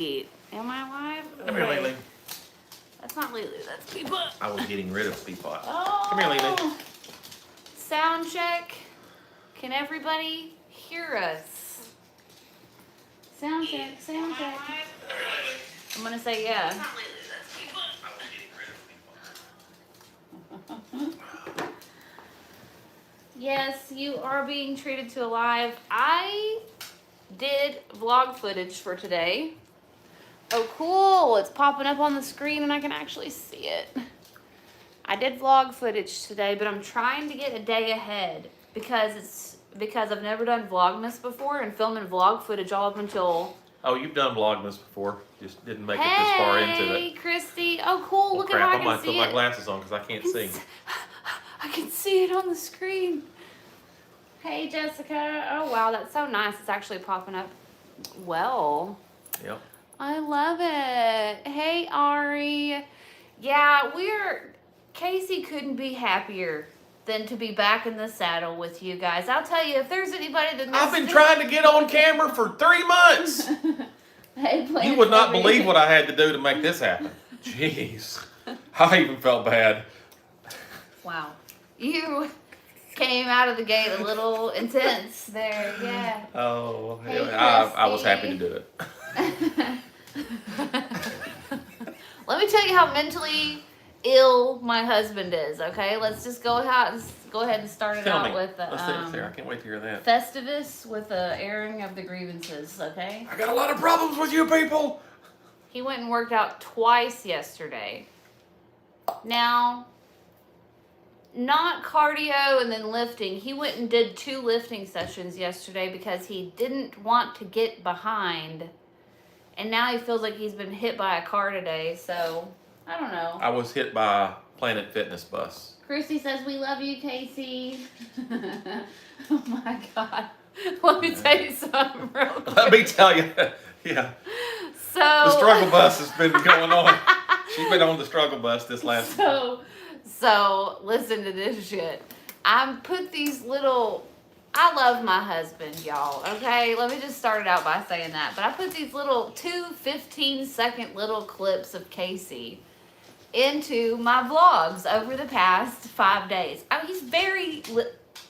Am I live? Come here, Lily. That's not Lulu, that's Peapot. I was getting rid of Peapot. Oh. Come here, Lily. Sound check. Can everybody hear us? Sound check, sound check. I'm gonna say yeah. I was getting rid of Peapot. Yes, you are being treated to a live. I did vlog footage for today. Oh, cool. It's popping up on the screen and I can actually see it. I did vlog footage today, but I'm trying to get a day ahead because I've never done Vlogmas before and filming vlog footage all up until... Oh, you've done Vlogmas before. Just didn't make it this far into it. Hey, Christy. Oh, cool. Look Crap, at how I I'm can going to see put it. my glasses on because I can't see. I can see it on the screen. Hey, Jessica. Oh, wow. That's so nice. It's actually popping up well. Yep. I love it. Hey, Ari. Yeah, Casey couldn't be happier than to be back in the saddle with you guys. I'll tell you, if there's anybody that I've been trying to get on camera for 3 months. Hey, you would not believe what I had to do to make this happen. Jeez. I even felt bad. Wow. You came out of the gate a little intense there, yeah. Oh, Hey, I was happy to do it. Let me tell you how mentally ill my husband is, okay? Let's just go ahead and start it out with Let's see it. I can't wait to hear that. Festivus with the airing of the grievances, okay? I got a lot of problems with you people. He went and worked out twice yesterday. Now, not cardio and then lifting. He went and did 2 lifting sessions yesterday because he didn't want to get behind. And now he feels like he's been hit by a car today, so I don't know. I was hit by a Planet Fitness bus. Christy says, we love you, Casey. Oh my God. Let me tell you something real quick. Let me tell you, yeah. So the struggle bus has been going on. She's been on the struggle bus this last So listen to this shit. I put these little... I love my husband, y'all, okay? Let me just start it out by saying that. But I put these little 2 15-second little clips of Casey into my vlogs over the past 5 days. I mean, he's very...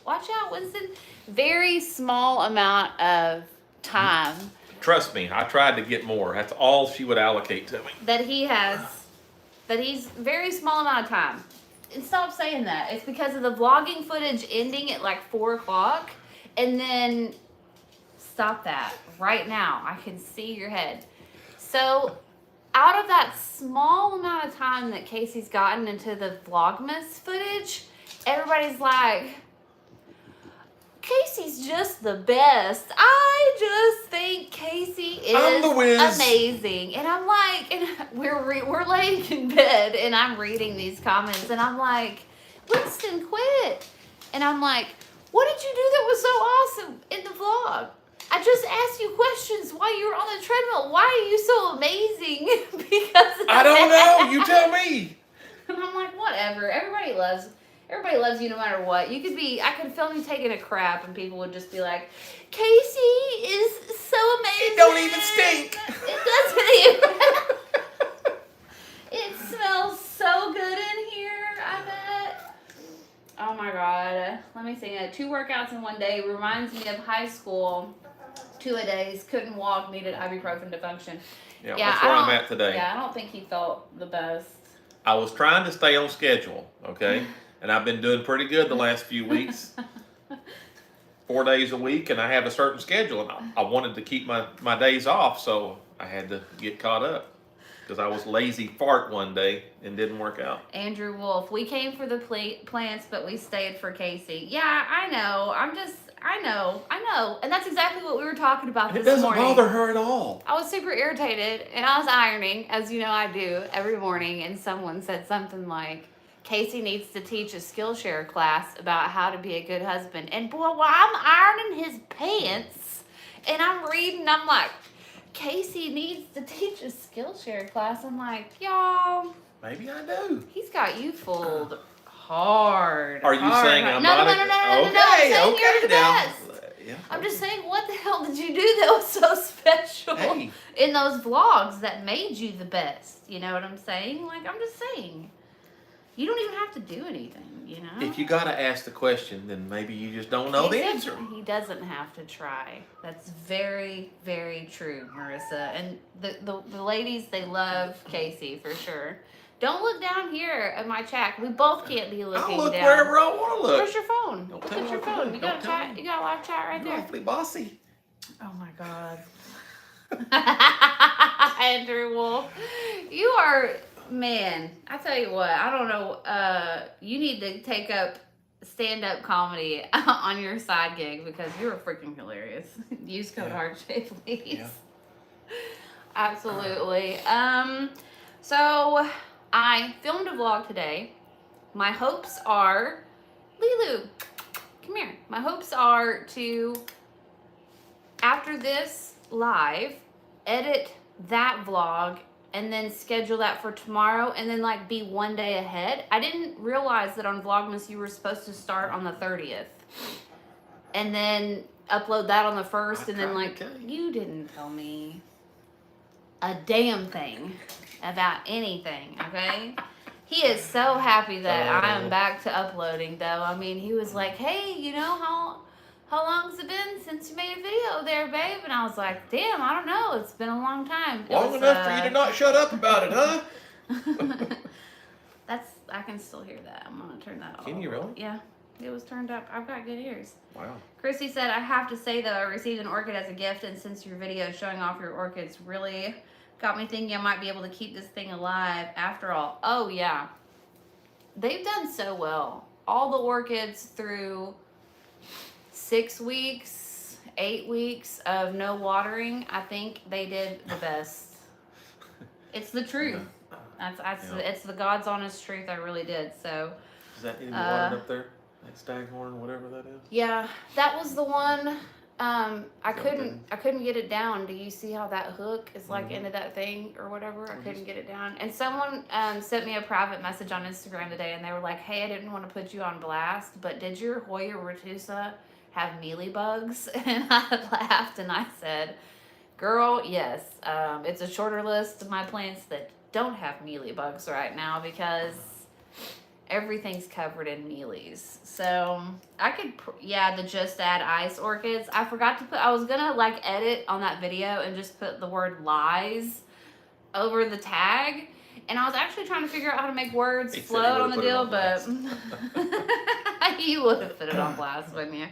Watch out, Winston. Very small amount of time. Trust me, I tried to get more. That's all she would allocate to me. That he's very small amount of time. And stop saying that. It's because of the vlogging footage ending at like 4 o'clock. And then stop that right now. I can see your head. So out of that small amount of time that Casey's gotten into the Vlogmas footage, everybody's like, Casey's just the best. I just think Casey is amazing. And I'm like, and we're laying in bed and I'm reading these comments and I'm like, Winston, quit. And I'm like, what did you do that was so awesome in the vlog? I just asked you questions while you were on the treadmill. Why are you so amazing? Because I don't know. You tell me. And I'm like, whatever. Everybody loves you no matter what. I could film you taking a crap and people would just be like, Casey is so amazing. It don't even stink. It doesn't even. It smells so good in here, I bet. Oh my God. Let me see. 2 workouts in 1 day reminds me of high school. 2-a-days, couldn't walk, needed ibuprofen to function. Yeah, that's where I'm at today. Yeah, I don't think he felt the best. I was trying to stay on schedule, okay? And I've been doing pretty good the last few weeks. 4 days a week, and I have a certain schedule. And I wanted to keep my days off, so I had to get caught up. Because I was lazy fart one day and didn't work out. Andrew Wolf, we came for the plants, but we stayed for Casey. Yeah, I know. I know. And that's exactly what we were talking about this morning. It doesn't bother her at all. I was super irritated, and I was ironing, as you know I do, every morning, and someone said something like, Casey needs to teach a Skillshare class about how to be a good husband. And boy, while I'm ironing his pants, and I'm reading, I'm like, Casey needs to teach a Skillshare class. I'm like, y'all. Maybe I do. He's got you fooled hard. Are you saying I'm no, not? No. I'm saying you're the best. Yeah. I'm just saying, what the hell did you do that was so special in those vlogs that made you the best? You know what I'm saying? Like, I'm just saying. You don't even have to do anything, you know? If you gotta ask the question, then maybe you just don't know the answer. He doesn't have to try. That's very, very true, Marissa. And the ladies, they love Casey for sure. Don't look down here at my chat. We both can't be looking I'll look down. wherever I want to look. Where's your phone? Don't Look tell at me your what to phone. do. You got a Don't tell chat. me. You got a live chat right You're there. awfully bossy. Oh my God. Andrew Wolf, you are, man, I tell you what, I don't know, you need to take up stand-up comedy on your side gig because you're freaking hilarious. Use code HeartShape, please. Yeah. Absolutely. So I filmed a vlog today. My hopes are, Lilu, come here. My hopes are to, after this live, edit that vlog and then schedule that for tomorrow and then like be one day ahead. I didn't realize that on Vlogmas you were supposed to start on the 30th and then upload that on the 1st and then like, you didn't tell me a damn thing about anything, okay? He is so happy that I am back to uploading though. I mean, he was like, hey, you know, how long's it been since you made a video there, babe? And I was like, damn, I don't know. It's been a long time. Long enough for you to not shut up about it, huh? I can still hear that. I'm going to turn that off. Can you really? Yeah, it was turned up. I've got good ears. Wow. Chrissy said, I have to say though, I received an orchid as a gift, and since your video showing off your orchids really got me thinking I might be able to keep this thing alive after all. Oh yeah. They've done so well. All the orchids through 6 weeks, 8 weeks of no watering, I think they did the best. It's the truth. It's the God's honest truth. I really did. So. Is that any water up there? That staghorn, whatever that is. Yeah, that was the one. I couldn't get it down. Do you see how that hook is like into that thing or whatever? I couldn't get it down. And someone sent me a private message on Instagram today, and they were like, "Hey, I didn't want to put you on blast, but did your Hoya retusa have mealybugs?" And I laughed and I said, "Girl, yes. It's a shorter list of my plants that don't have mealybugs right now because everything's covered in mealies." So I could, the Just Add Ice orchids. I forgot to put, I was gonna like edit on that video and just put the word lies over the tag. And I was actually trying to figure out how to make words float on the deal, but you would have put it on blast, wouldn't you?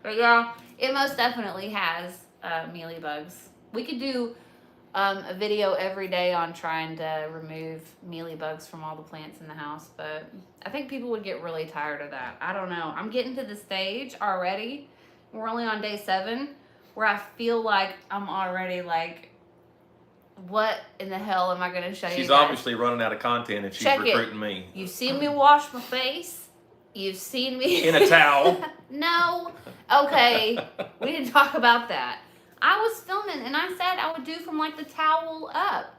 But yeah, it most definitely has mealybugs. We could do a video every day on trying to remove mealybugs from all the plants in the house, but I think people would get really tired of that. I don't know. I'm getting to the stage already. We're only on day 7 where I feel like I'm already like, what in the hell am I going to show you? She's obviously running out of content if she's recruiting me. You've seen me wash my face. You've seen me in a towel. No. Okay. We didn't talk about that. I was filming and I said I would do from like the towel up.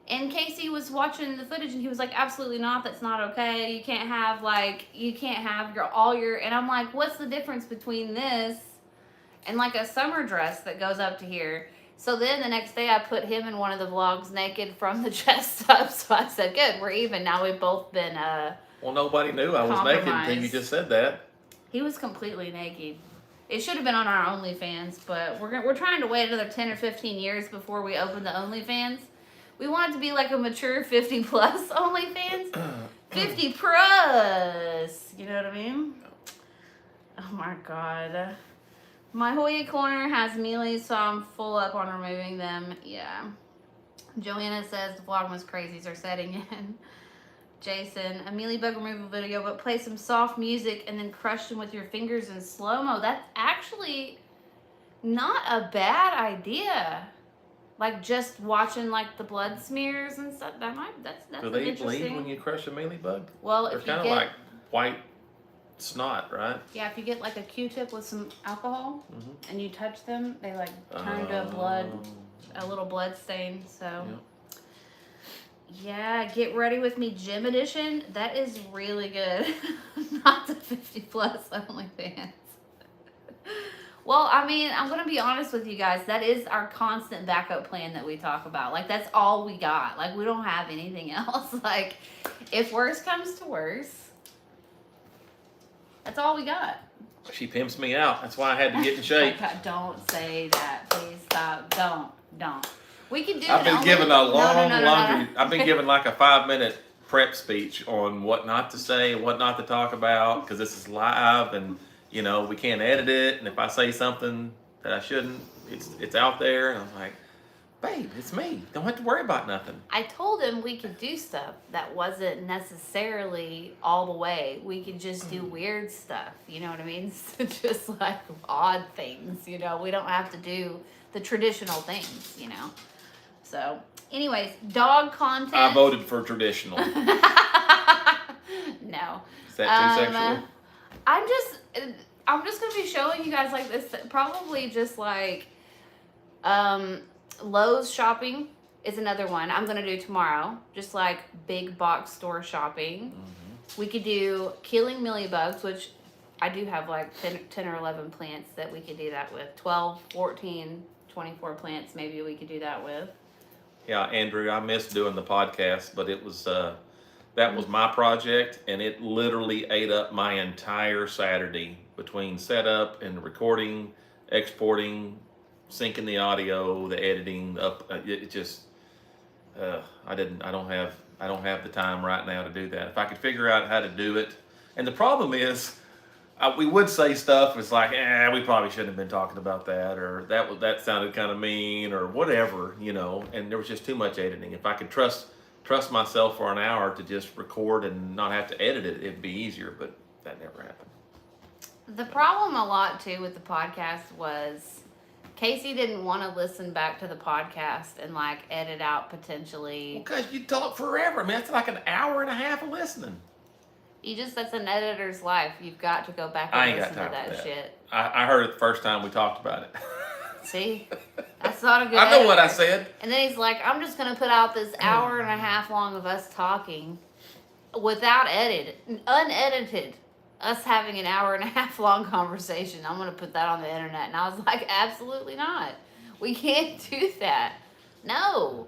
And Casey was watching the footage and he was like, absolutely not, that's not okay. You can't have all your, and I'm like, what's the difference between this and like a summer dress that goes up to here? So then the next day I put him in one of the vlogs naked from the chest up. So I said, good, we're even. Now we've both been well, nobody knew I was naked until you just said that. He was completely naked. It should have been on our OnlyFans, but we're trying to wait another 10 or 15 years before we open the OnlyFans. We want it to be like a mature 50 plus OnlyFans. 50 plus. You know what I mean? Oh my God. My Hoya corner has mealies, so I'm full up on removing them. Yeah. Joanna says the Vlogmas crazies are setting in. Jason, a mealybug removal video, but play some soft music and then crush them with your fingers in slow-mo. That's actually not a bad idea. Like just watching like the blood smears and stuff. That's Do they bleed when you crush a mealybug? Well, they're kind of like white snot, right? Yeah, if you get like a Q-tip with some alcohol and you touch them, they like turn to a little blood stain. So. Yeah. Yeah, get ready with me gym edition. That is really good. Not the 50 plus OnlyFans. Well, I mean, I'm gonna be honest with you guys. That is our constant backup plan that we talk about. Like, that's all we got. Like, we don't have anything else. Like, if worse comes to worse, that's all we got. She pimps me out. That's why I had to get in shape. Don't say that. Please stop. Don't. We can do I've been giving a long laundry. No. I've been giving like a 5-minute prep speech on what not to say, what not to talk about, because this is live and you know we can't edit it. And if I say something that I shouldn't, it's out there. And I'm like, babe, it's me. Don't have to worry about nothing. I told him we could do stuff that wasn't necessarily all the way. We could just do weird stuff. You know what I mean? Just like odd things. You know, we don't have to do the traditional things. You know. So, anyways, dog content. I voted for traditional. No. Is that too sexual? I'm just gonna be showing you guys like this. Probably just like, Lowe's shopping is another one I'm gonna do tomorrow. Just like big box store shopping. We could do killing millibugs, which I do have like 10 or 11 plants that we could do that with. 12, 14, 24 plants maybe we could do that with. Yeah, Andrew, I missed doing the podcast, but it was that was my project, and it literally ate up my entire Saturday between setup and recording, exporting, syncing the audio, the editing up. It just I don't have the time right now to do that. If I could figure out how to do it, and the problem is. We would say stuff. It's like, we probably shouldn't have been talking about that, or that sounded kind of mean, or whatever, you know. And there was just too much editing. If I could trust myself for an hour to just record and not have to edit it, it'd be easier. But that never happened. The problem a lot too with the podcast was Casey didn't want to listen back to the podcast and like edit out potentially. Because you talk forever. I mean, that's like an hour and a half of listening. That's an editor's life. You've got to go back and listen to that shit. I heard it the first time we talked about it. See? That's not a good I know editor. what I said. And then he's like, I'm just going to put out this hour and a half long of us talking without unedited. Us having an hour and a half long conversation. I'm going to put that on the internet. And I was like, absolutely not. We can't do that. No,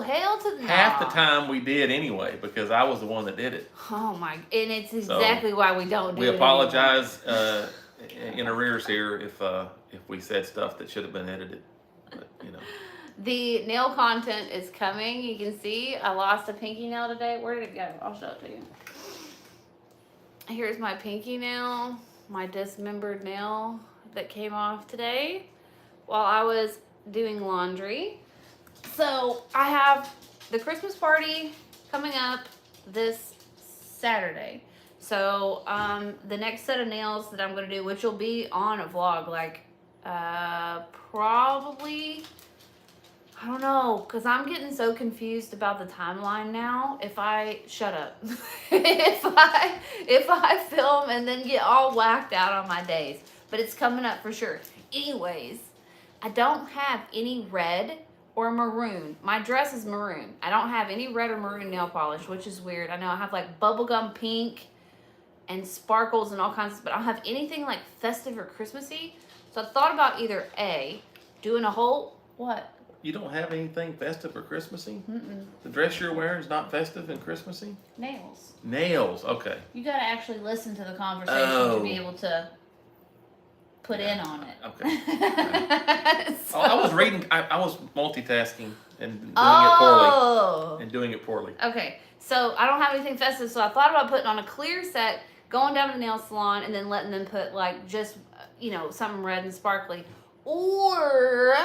hell to the no. Half the time we did anyway, because I was the one that did it. Oh my, and it's exactly why we don't do it. We apologize in arrears here if we said stuff that should have been edited. But, you know. The nail content is coming. You can see I lost a pinky nail today. Where did it go? I'll show it to you. Here's my pinky nail, my dismembered nail that came off today while I was doing laundry. So I have the Christmas party coming up this Saturday. So the next set of nails that I'm going to do, which will be on a vlog, like probably, I don't know, because I'm getting so confused about the timeline now. If I, shut up. if I film and then get all whacked out on my days. But it's coming up for sure. Anyways, I don't have any red or maroon. My dress is maroon. I don't have any red or maroon nail polish, which is weird. I know I have like bubblegum pink and sparkles and all kinds of, but I don't have anything like festive or Christmassy. So I thought about either A, doing a whole, what? You don't have anything festive or Christmassy? Mm-mm. The dress you're wearing is not festive and Christmassy? Nails. Nails, okay. You gotta actually listen to the conversation to be able to put in on it. Okay. So, I was reading, I was multitasking and doing it poorly. And doing it poorly. Okay, so I don't have anything festive, so I thought about putting on a clear set, going down to the nail salon, and then letting them put like just, you know, something red and sparkly. Or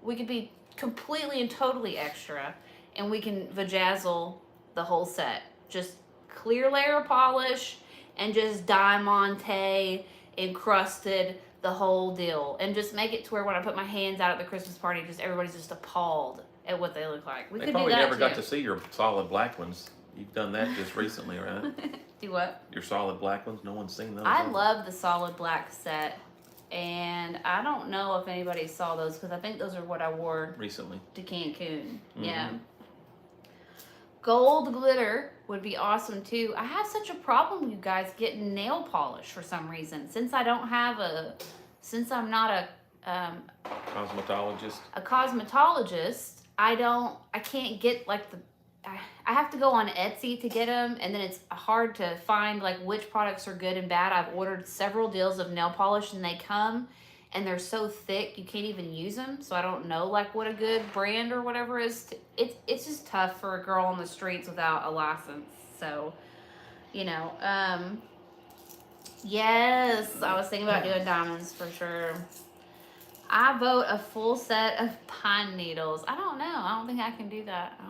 we could be completely and totally extra, and we can vajazzle the whole set. Just clear layer of polish and just diamante encrusted the whole deal, and just make it to where when I put my hands out at the Christmas party, just everybody's just appalled at what they look like. We They could probably do that never too. got to see your solid black ones. You've done that just recently, right? Do what? Your solid black ones. No one's seen those. I love the solid black set, and I don't know if anybody saw those because I think those are what I wore recently to Cancun. Mm-hmm. Yeah. Gold glitter would be awesome too. I have such a problem, you guys, getting nail polish for some reason. Since I don't have a since I'm not Cosmetologist. a cosmetologist, I can't get like I have to go on Etsy to get them, and then it's hard to find like which products are good and bad. I've ordered several deals of nail polish, and they come, and they're so thick you can't even use them. So I don't know like what a good brand or whatever is. It's just tough for a girl on the streets without a license. So, you know, yes, I was thinking about doing diamonds for sure. I vote a full set of pine needles. I don't know. I don't think I can do that.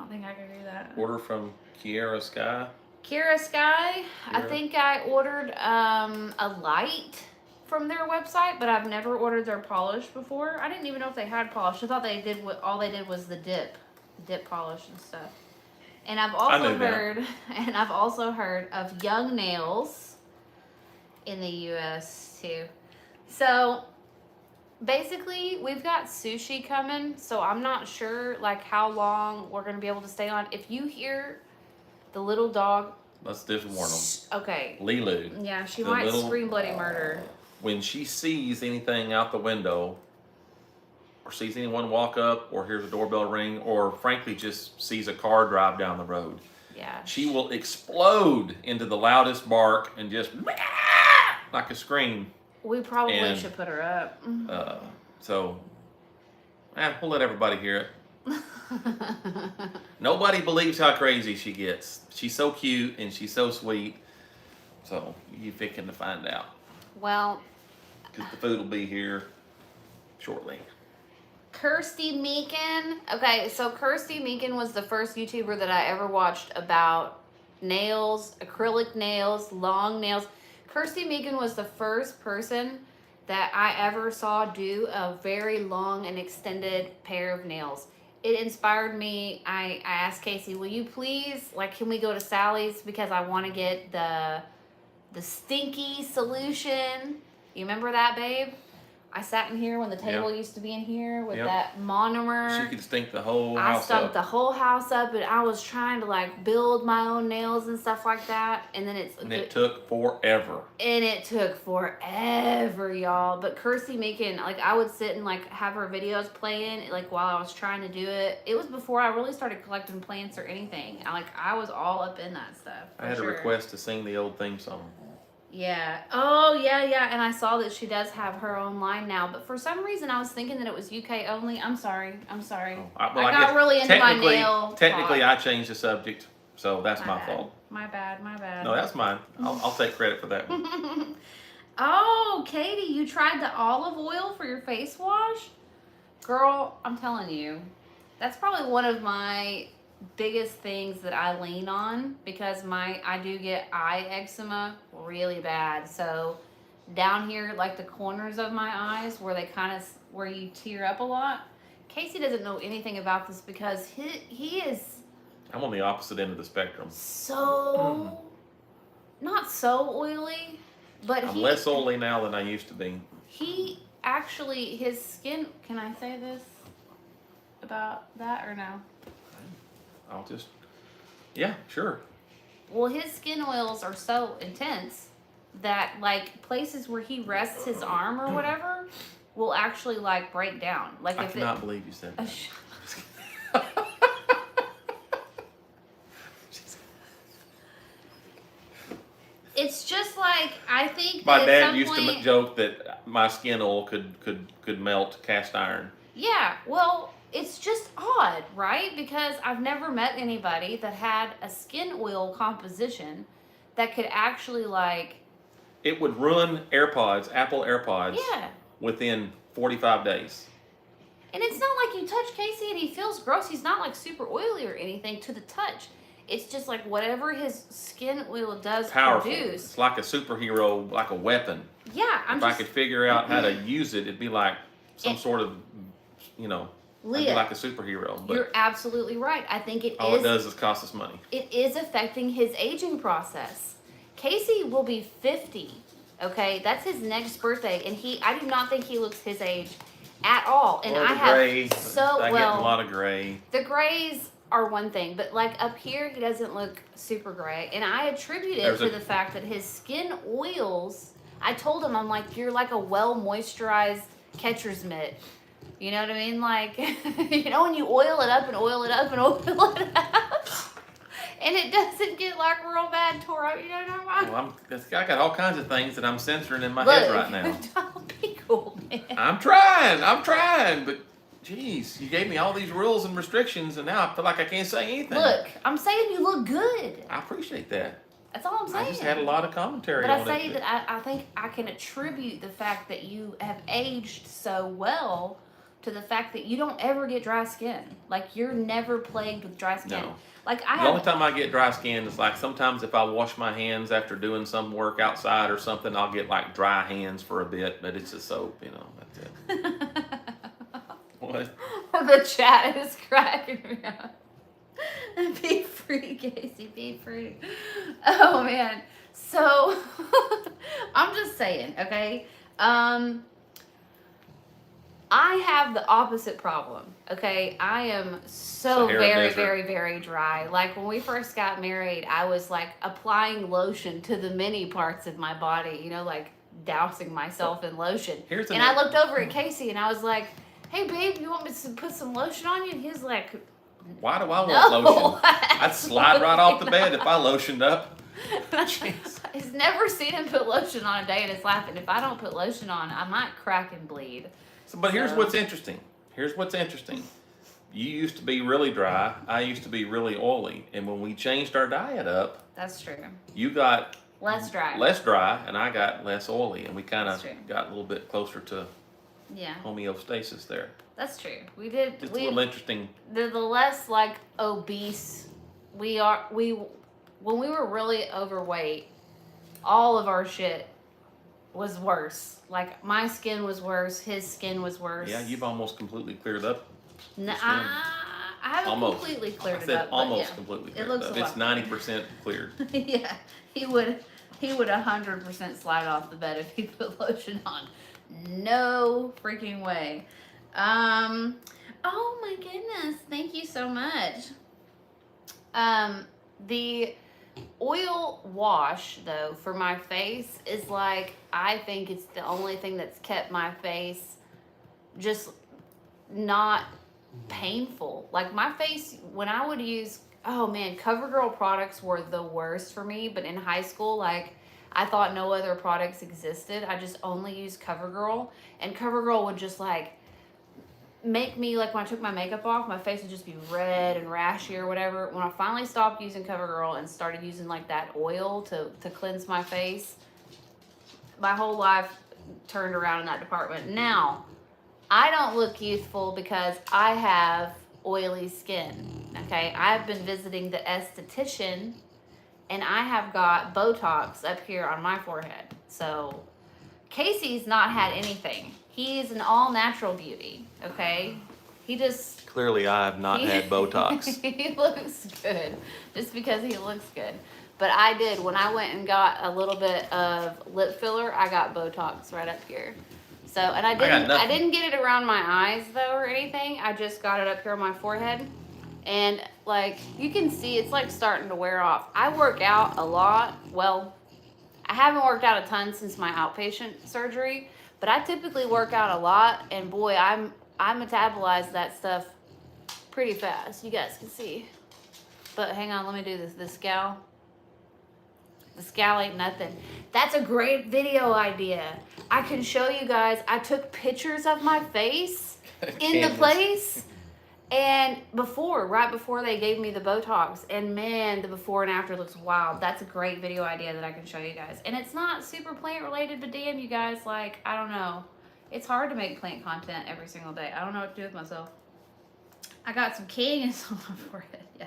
Order from Kiera Sky. Kiera Sky. I Kiera. think I ordered a light from their website, but I've never ordered their polish before. I didn't even know if they had polish. I thought they did all they did was the dip polish and stuff. And I've also heard of Young Nails in the US too. So basically, we've got sushi coming, so I'm not sure like how long we're gonna be able to stay on. If you hear the little dog, Let's just warn them. okay, Lilu. yeah, she might scream bloody murder. When she sees anything out the window, or sees anyone walk up, or hears a doorbell ring, or frankly just sees a car drive down the road, yeah, she will explode into the loudest bark and just like a scream. We probably should put her up. We'll let everybody hear it. Nobody believes how crazy she gets. She's so cute and she's so sweet. So you're fixing to find out. Well, because the food will be here shortly. Kirsty Meakin. Okay, so Kirsty Meakin was the first YouTuber that I ever watched about nails, acrylic nails, long nails. Kirsty Meakin was the first person that I ever saw do a very long and extended pair of nails. It inspired me. I asked Casey, will you please, like, can we go to Sally's because I want to get the stinky solution. You remember that, babe? I sat in here when the table used to be in here with that monomer. She could stink the whole house up. I stunk the whole house up, and I was trying to like build my own nails and stuff like that. And then it took forever. And it took forever, y'all. But Kirsty Meakin, like I would sit and like have her videos playing like while I was trying to do it. It was before I really started collecting plants or anything. I was all up in that stuff. I had a request to sing the old theme song. Yeah. Oh, yeah. And I saw that she does have her own line now. But for some reason, I was thinking that it was UK only. I'm sorry. Oh, I got really into my nail Technically, talk. I changed the subject, so that's my fault. My bad. No, that's mine. I'll take credit for that one. Oh, Katie, you tried the olive oil for your face wash? Girl, I'm telling you, that's probably one of my biggest things that I lean on because I do get eye eczema really bad. So down here, like the corners of my eyes where you tear up a lot. Casey doesn't know anything about this because he is. I'm on the opposite end of the spectrum. So not so oily, but I'm less oily now than I used to be. He actually, his skin. Can I say this about that or no? Yeah, sure. Well, his skin oils are so intense that like places where he rests his arm or whatever will actually like break down. Like I cannot believe you said that. It's just like I think my dad used to joke that my skin oil could melt cast iron. Yeah, well, it's just odd, right? Because I've never met anybody that had a skin oil composition that could actually like. It would ruin Apple AirPods. Yeah. Within 45 days. And it's not like you touch Casey and he feels gross. He's not like super oily or anything to the touch. It's just like whatever his skin oil does produce. It's like a superhero, like a weapon. Yeah, if I could figure out how to use it, it'd be like some sort of, Leah, like a superhero. But you're absolutely right. I think all it does is cost us money. It is affecting his aging process. Casey will be 50. Okay, that's his next birthday, and I do not think he looks his age at all. And I have I get a lot of gray. The grays are one thing, but like up here, he doesn't look super gray, and I attribute it to the fact that his skin oils. I told him, I'm like, you're like a well moisturized catcher's mitt. You know what I mean? Like, you know when you oil it up and oil it up and oil it up, and it doesn't get like real bad tore up. You know what I'm talking about? Well, I got all kinds of things that I'm censoring in my head right now. Don't be cool, man. I'm trying, but geez, you gave me all these rules and restrictions, and now I feel like I can't say anything. Look, I'm saying you look good. I appreciate that. That's all I'm saying. I just had a lot of commentary but on I say it. that I think I can attribute the fact that you have aged so well to the fact that you don't ever get dry skin. Like, you're never plagued with dry skin. No. Like, The only time I get dry skin is like sometimes if I wash my hands after doing some work outside or something, I'll get like dry hands for a bit, but it's a soap, you know, that's it. What? The chat is cracking me up. Be free, Casey, be free. Oh, man. So, I'm just saying, okay? I have the opposite problem, okay? I am so very, very, very dry. Like, when we first got married, I was, like, applying lotion to the many parts of my body, you know, like, dousing myself in lotion. And I looked over at Casey, and I was like, hey, babe, you want me to put some lotion on you? And he's like, why do I want lotion? I'd slide right off the bed if I lotioned up. Jeez. He's never seen him put lotion on a day in his life, and if I don't put lotion on, I might crack and bleed. But here's what's interesting. You used to be really dry. I used to be really oily. And when we changed our diet up, that's true. You got less dry, and I got less oily, and we kind of got a little bit closer to homeostasis there. That's true. We did. It's a little interesting. The less like obese we when we were really overweight, all of our shit was worse. Like, my skin was worse, his skin was worse. Yeah, you've almost completely cleared up. No, I haven't completely cleared it up. Almost completely cleared it up. It's 90% cleared. Yeah, he would 100% slide off the bed if he put lotion on. No freaking way. Oh my goodness, thank you so much. The oil wash, though, for my face is like, I think it's the only thing that's kept my face just not painful. Like, my face, when I would use, oh man, CoverGirl products were the worst for me, but in high school, like, I thought no other products existed. I just only used CoverGirl, and CoverGirl would just, like, make me, like, when I took my makeup off, my face would just be red and rashy or whatever. When I finally stopped using CoverGirl and started using, like, that oil to cleanse my face, my whole life turned around in that department. Now, I don't look youthful because I have oily skin, okay? I've been visiting the esthetician, and I have got Botox up here on my forehead. So, Casey's not had anything. He's an all-natural beauty, okay? He just... Clearly, I have not had Botox. He looks good, just because he looks good. But I did. When I went and got a little bit of lip filler, I got Botox right up here. So, and I didn't get it around my eyes, though, or anything. I just got it up here on my forehead. And, like, you can see it's, like, starting to wear off. I work out a lot. Well, I haven't worked out a ton since my outpatient surgery. But I typically work out a lot, and boy, I metabolize that stuff pretty fast. You guys can see. But hang on, let me do this. The scowl. The scowl ain't nothing. That's a great video idea. I can show you guys. I took pictures of my face in the place. And right before they gave me the Botox, and man, the before and after looks wild. That's a great video idea that I can show you guys. And it's not super plant related, but damn, you guys, like, I don't know. It's hard to make plant content every single day. I don't know what to do with myself. I got some canyons on my forehead, yeah.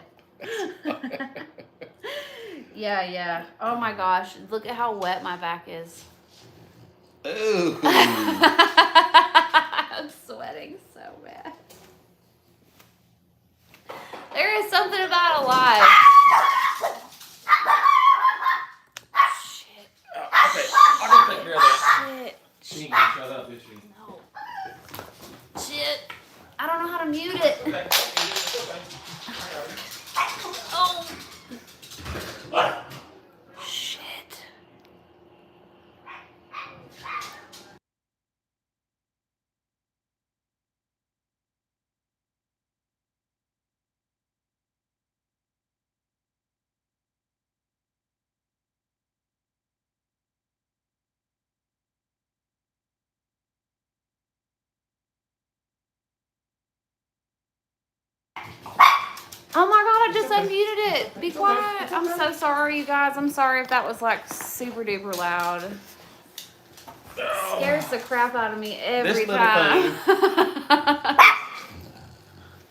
Yeah. Oh my gosh, look at how wet my back is. Ooh. I'm sweating so bad. There is something about alive. Shit. Okay, I'm gonna take care of that. Shit. She ain't gonna shut up, is she? No. Shit. I don't know how to mute it. Okay. Oh. Shit. unmuted it. Be quiet. I'm so sorry, you guys. I'm sorry if that was like super duper loud. Scares the crap out of me every time.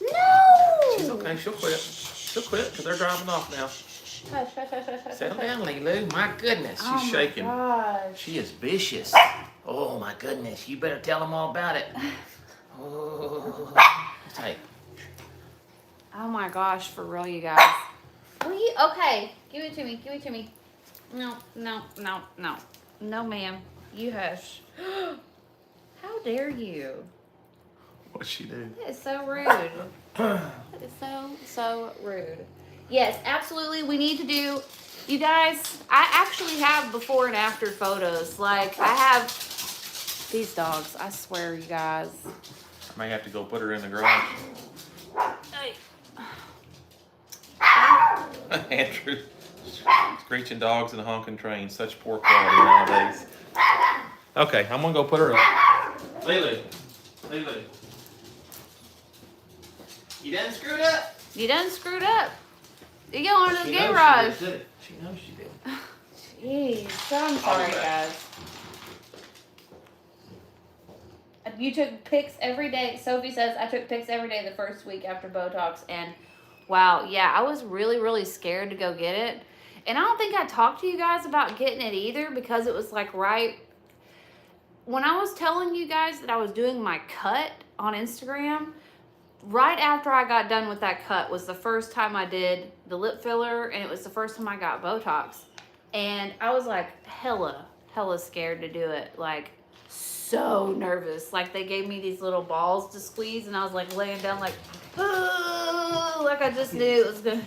No! She's okay. She'll quit. She'll quit because they're driving off now. Hush, hush, hush, hush, hush, Settle hush. down, Lulu. My goodness. She's shaking. Gosh. She is vicious. Oh, my goodness. You better tell them all about it. Oh, hey. Oh my gosh, for real, you guys. Will you? Okay, give it to me. Give it to me. No, no, no, no. No, ma'am. You hush. How dare you? What'd she do? That is so rude. That is so rude. Yes, absolutely. We need to do, you guys, I actually have before and after photos. Like, I have these dogs. I swear, you guys. I may have to go put her in the garage. Hey. Andrew, screeching dogs and honking trains. Such poor quality nowadays. Okay, I'm gonna go put her up. Lulu. Lulu. You done screwed up? You done screwed up. You go on to the She knows garage. she did. She knows she did. Jeez, I'm sorry, guys. You took pics every day. Sophie says, I took pics every day the first week after Botox. And wow, yeah, I was really, really scared to go get it. And I don't think I talked to you guys about getting it either because it was like right when I was telling you guys that I was doing my cut on Instagram. Right after I got done with that cut was the first time I did the lip filler, and it was the first time I got Botox. And I was like hella scared to do it. Like so nervous. Like they gave me these little balls to squeeze, and I was like laying down like, oh, like I just knew it was gonna.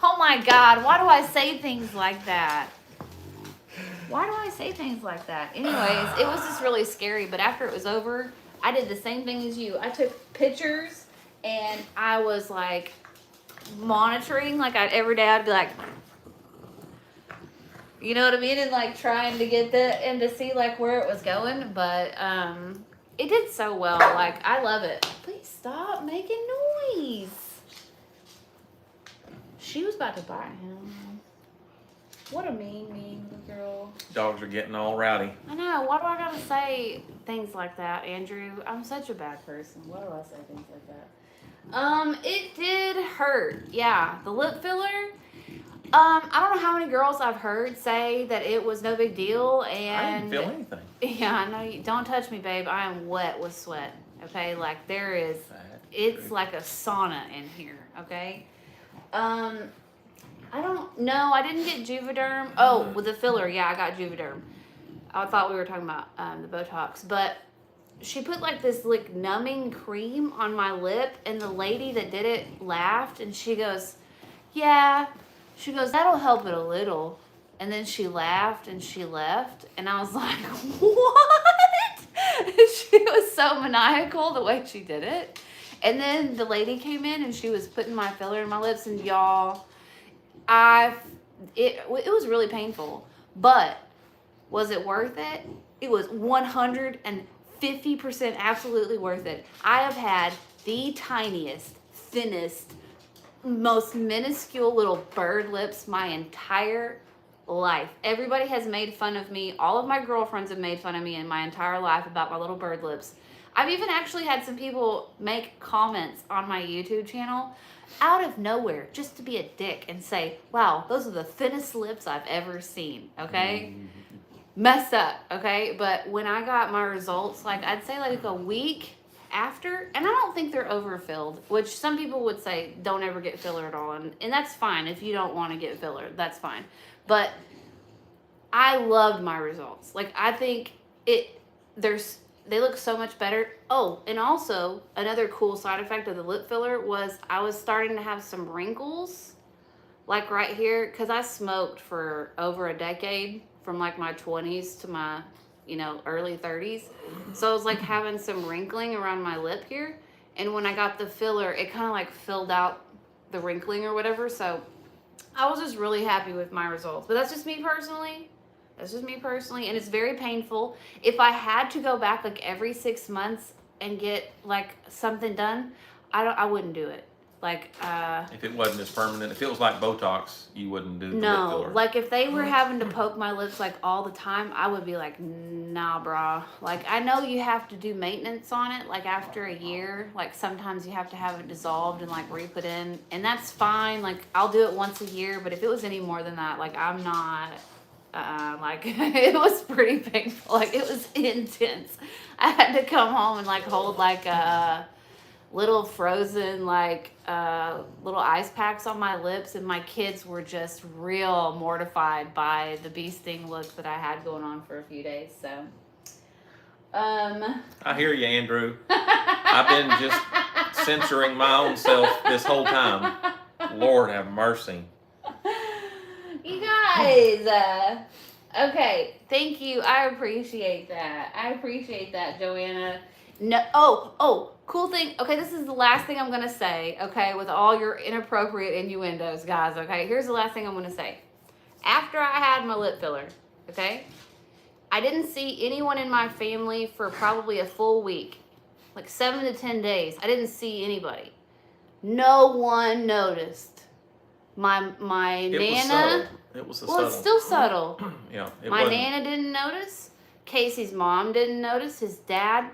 Oh my God, why do I say things like that? Why do I say things like that? Anyways, it was just really scary, but after it was over, I did the same thing as you. I took pictures and I was like monitoring, like every day I'd be like, you know what I mean? And like trying to get and to see like where it was going. But it did so well. Like I love it. Please stop making noise. She was about to bite him. What a mean girl. Dogs are getting all rowdy. I know. Why do I gotta say things like that, Andrew? I'm such a bad person. Why do I say things like that? It did hurt. Yeah, the lip filler. I don't know how many girls I've heard say that it was no big deal, and I didn't feel anything. yeah, I know. You don't touch me, babe. I am wet with sweat. Okay, like there is. It's like a sauna in here. Okay. I don't know. I didn't get Juvederm. Oh, with the filler, yeah, I got Juvederm. I thought we were talking about the Botox, but she put like this like numbing cream on my lip, and the lady that did it laughed, and she goes, "Yeah," she goes, "That'll help it a little," and then she laughed and she left, and I was like, "What?" She was so maniacal the way she did it, and then the lady came in and she was putting my filler in my lips, and y'all. It was really painful, but was it worth it? It was 150% absolutely worth it. I have had the tiniest, thinnest, most minuscule little bird lips my entire life. Everybody has made fun of me. All of my girlfriends have made fun of me in my entire life about my little bird lips. I've even actually had some people make comments on my YouTube channel out of nowhere just to be a dick and say, wow, those are the thinnest lips I've ever seen, okay? Messed up, okay? But when I got my results, like I'd say like a week after, and I don't think they're overfilled, which some people would say don't ever get filler at all, and that's fine. If you don't want to get filler, that's fine. But I loved my results. Like I think they look so much better. Oh, and also another cool side effect of the lip filler was I was starting to have some wrinkles, like right here, because I smoked for over a decade, from like my 20s to my, early 30s. So I was like having some wrinkling around my lip here. And when I got the filler, it kind of like filled out the wrinkling or whatever. So I was just really happy with my results. But that's just me personally. That's just me personally, and it's very painful. If I had to go back like every 6 months and get like something done, I wouldn't do it. Like, If it wasn't as permanent, if it was like Botox, you wouldn't do the lip no, filler. like if they were having to poke my lips like all the time, I would be like, nah, brah. Like, I know you have to do maintenance on it, like after a year. Like, sometimes you have to have it dissolved and like re-put in, and that's fine. Like, I'll do it once a year, but if it was any more than that, like, I'm not. Like it was pretty painful. Like, it was intense. I had to come home and like hold like little frozen like little ice packs on my lips, and my kids were just real mortified by the bee sting look that I had going on for a few days. So I hear you, Andrew. I've been just censoring my own self this whole time. Lord have mercy. You guys, okay, thank you. I appreciate that, Joanna. No, oh, cool thing. Okay, this is the last thing I'm gonna say. Okay, with all your inappropriate innuendos, guys. Okay, here's the last thing I'm gonna say. After I had my lip filler, okay, I didn't see anyone in my family for probably a full week, like 7 to 10 days. I didn't see anybody. No one noticed. My Nana. It was Well, it's still subtle. Yeah. My Nana didn't notice. Casey's mom didn't notice. His dad.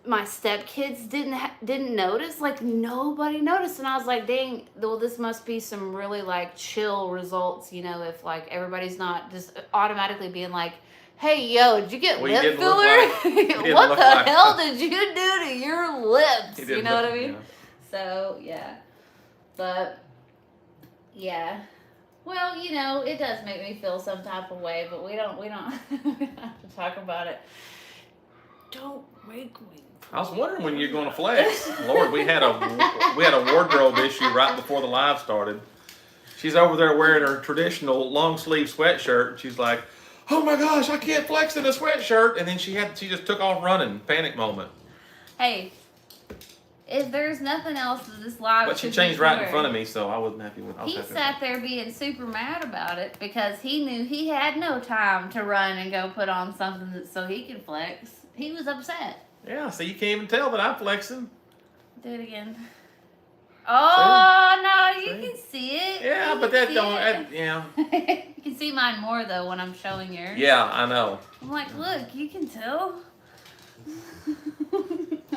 My stepkids didn't notice. Like, nobody noticed, and I was like, dang. Well, this must be some really like chill results, you know, if like everybody's not just automatically being like, hey, yo, did you get lip filler? What the hell did you do to your lips? You know what I mean? Yeah. So yeah, but yeah. Well, you know, it does make me feel some type of way, but we don't have to talk about it. Don't make me. I was wondering when you're going to flex. Lord, we had a wardrobe issue right before the live started. She's over there wearing her traditional long sleeve sweatshirt. She's like, "Oh my gosh, I can't flex in a sweatshirt!" And then she just took off running. Panic moment. Hey, if there's nothing else that this live, but she changed right in front of me, so I wasn't happy with. He sat there being super mad about it because he knew he had no time to run and go put on something so he could flex. He was upset. Yeah, so you can't even tell that I'm flexing. Do it again. Oh, no, you can see it. Yeah, but that don't, yeah. You can see mine more, though, when I'm showing yours. Yeah, I know. I'm like, look, you can tell.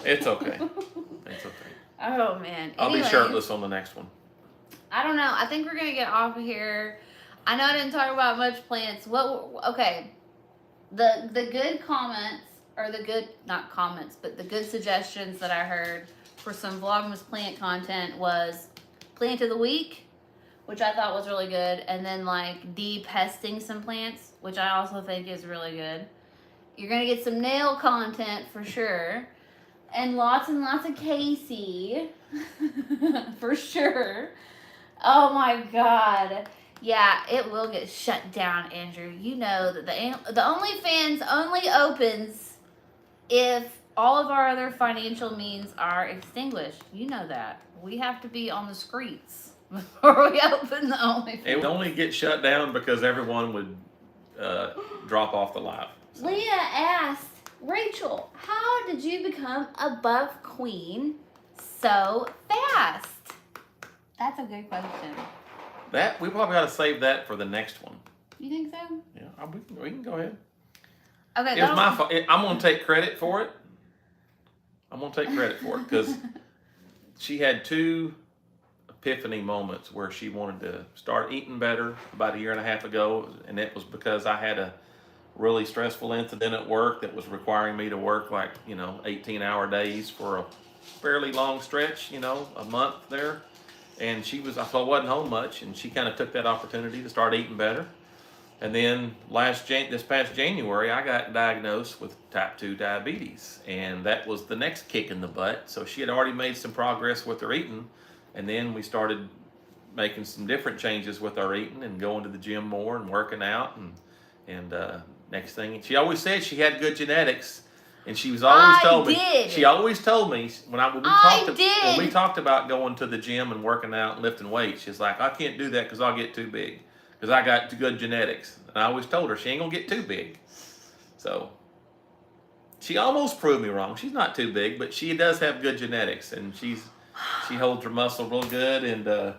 It's okay. It's okay. Oh, man. I'll be shirtless on the next one. I don't know. I think we're going to get off of here. I know I didn't talk about much plants. Okay. The good comments, or the good, not comments, but the good suggestions that I heard for some Vlogmas plant content was plant of the week, which I thought was really good, and then like de-pesting some plants, which I also think is really good. You're gonna get some nail content for sure, and lots of Casey for sure. Oh my God. Yeah, it will get shut down, Andrew. You know that the OnlyFans only opens if all of our other financial means are extinguished. You know that. We have to be on the streets before we open the OnlyFans. It would only get shut down because everyone would drop off the live. So. Leah asked, Rachel, how did you become a buff queen so fast? That's a good question. That we probably got to save that for the next one. You think so? Yeah, we can go ahead. Okay. It was my fault. I'm gonna take credit for it. Because she had 2 epiphany moments where she wanted to start eating better about a year and a half ago, and it was because I had a really stressful incident at work that was requiring me to work 18-hour days for a fairly long stretch, a month there. And I wasn't home much, and she kind of took that opportunity to start eating better. And then this past January, I got diagnosed with type 2 diabetes, and that was the next kick in the butt. So she had already made some progress with her eating, and then we started making some different changes with our eating and going to the gym more and working out. And next thing, she always said she had good genetics, and she always told me when we talked about going to the gym and working out and lifting weights, she's like, I can't do that because I'll get too big. Because I got good genetics. And I always told her she ain't going to get too big. So, she almost proved me wrong. She's not too big, but she does have good genetics. And she's She holds her muscle real good, and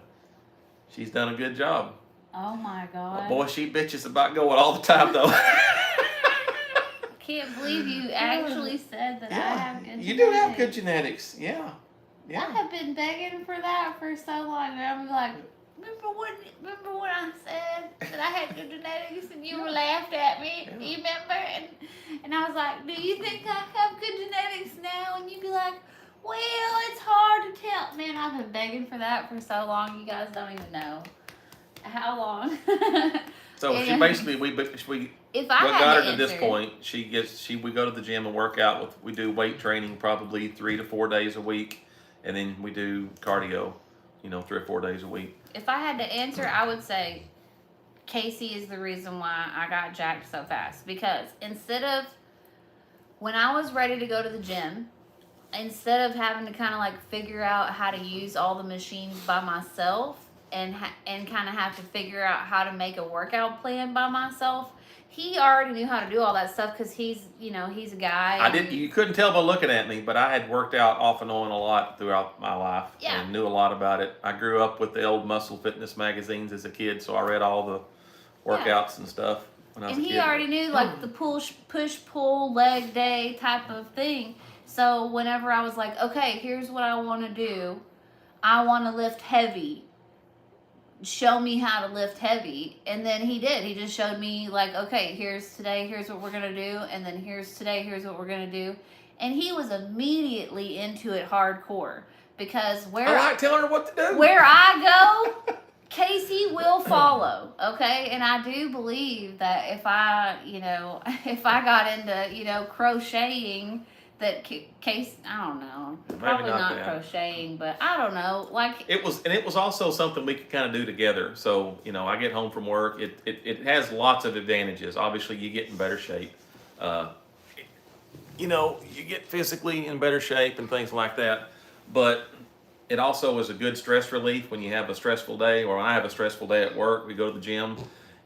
she's done a good job. Oh my God. Boy, she bitches about going all the time though. Can't believe you actually said that I have good genetics. You do have good genetics. Yeah. I have been begging for that for so long. And I'm like, remember when I said that I had good genetics and you laughed at me? Yeah. You remember? And I was like, do you think I have good genetics now? And you'd be like, well, it's hard to tell. Man, I've been begging for that for so long. You guys don't even know how long. So she basically if I what had got to her to this answer- point, we go to the gym and work out we do weight training probably 3 to 4 days a week, and then we do cardio, 3 or 4 days a week. If I had to answer, I would say Casey is the reason why I got jacked so fast. Because instead of, when I was ready to go to the gym, instead of having to kind of like figure out how to use all the machines by myself and kind of have to figure out how to make a workout plan by myself, he already knew how to do all that stuff because he's a guy. You couldn't tell by looking at me, but I had worked out off and on a lot throughout my life and knew a lot about it. I grew up with the old Muscle Fitness magazines as a kid, so I read all the workouts and stuff when I was a kid. And he already knew like the push, pull, leg day type of thing. So whenever I was like, okay, here's what I want to do. I want to lift heavy. Show me how to lift heavy. And then he did. He just showed me like, okay, here's what we're going to do. And then here's what we're going to do. And he was immediately into it hardcore. Because I like telling her what to do. Where I go, Casey will follow, okay? And I do believe that if I got into, crocheting, that Casey, I don't know, probably not crocheting, but I don't know, like. It was also something we could kind of do together. So, I get home from work. It has lots of advantages. Obviously, you get in better shape. You get physically in better shape and things like that. But it also is a good stress relief when you have a stressful day, or when I have a stressful day at work, we go to the gym.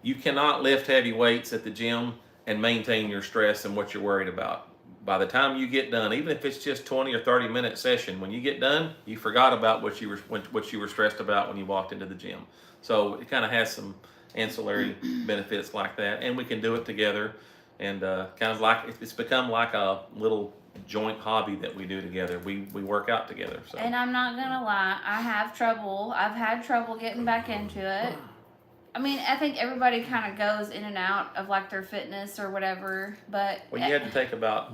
You cannot lift heavy weights at the gym and maintain your stress and what you're worried about. By the time you get done, even if it's just 20 or 30-minute session, when you get done, you forgot about what you were stressed about when you walked into the gym. So it kind of has some ancillary benefits like that, and we can do it together. And kind of like it's become like a little joint hobby that we do together. We work out together. So. And I'm not gonna lie, I've had trouble getting back into it. I mean, I think everybody kind of goes in and out of like their fitness or whatever, but. Well, you had to take about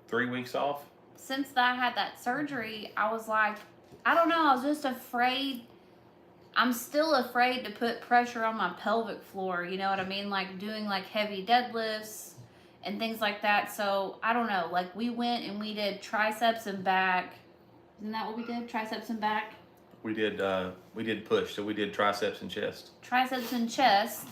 3 weeks off? Since I had that surgery, I was like, I don't know, I was just afraid. I'm still afraid to put pressure on my pelvic floor, you know what I mean? Like doing like heavy deadlifts and things like that. So I don't know, like we went and we did triceps and back. Isn't that what we did? Triceps and back? We did push, so we did triceps and chest. Triceps and chest,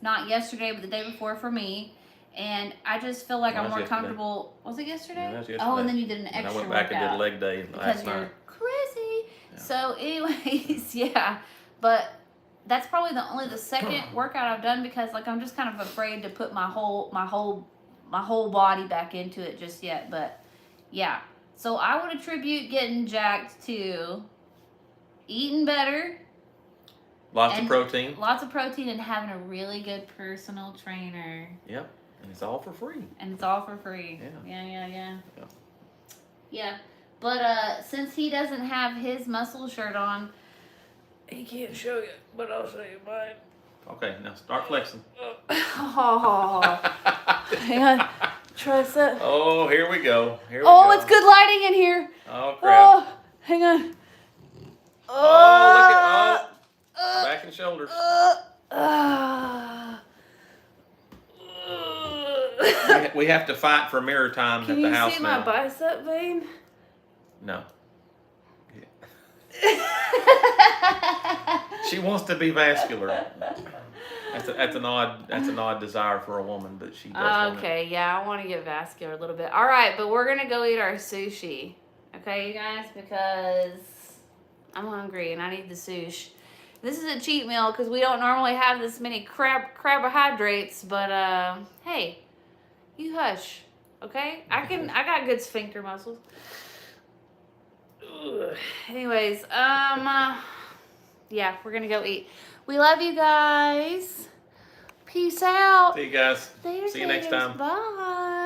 not yesterday, but the day before for me. And I just feel like I'm more comfortable. Was it yesterday? No, that was yesterday. Oh, and then you did an extra workout. I went back and did leg day last night. Crazy. Yeah. So anyways, yeah. But that's probably the second workout I've done because like I'm just kind of afraid to put my whole body back into it just yet. But yeah. So I would attribute getting jacked to eating better. Lots of protein. Lots of protein and having a really good personal trainer. Yep. And it's all for free. Yeah. But since he doesn't have his muscle shirt on, he can't show you, but I'll show you mine. Okay, now start flexing. Oh, hang on. Tricep. Oh, here we go. It's good lighting in here. Oh, crap. Oh, hang on. Oh, look at back and shoulders. We have to fight for mirror time at the house now. Can you see my bicep vein? No. She wants to be vascular. That's an odd desire for a woman, but she does. Okay, yeah, I want to get vascular a little bit. All right, but we're gonna go eat our sushi, okay, you guys, because I'm hungry and I need the sushi. This is a cheat meal because we don't normally have this many carbohydrates, but hey, you hush, okay? I got good sphincter muscles. Ugh. Anyways, yeah, we're gonna go eat. We love you guys. Peace out. See you guys. Later, See you next taters. time. Bye.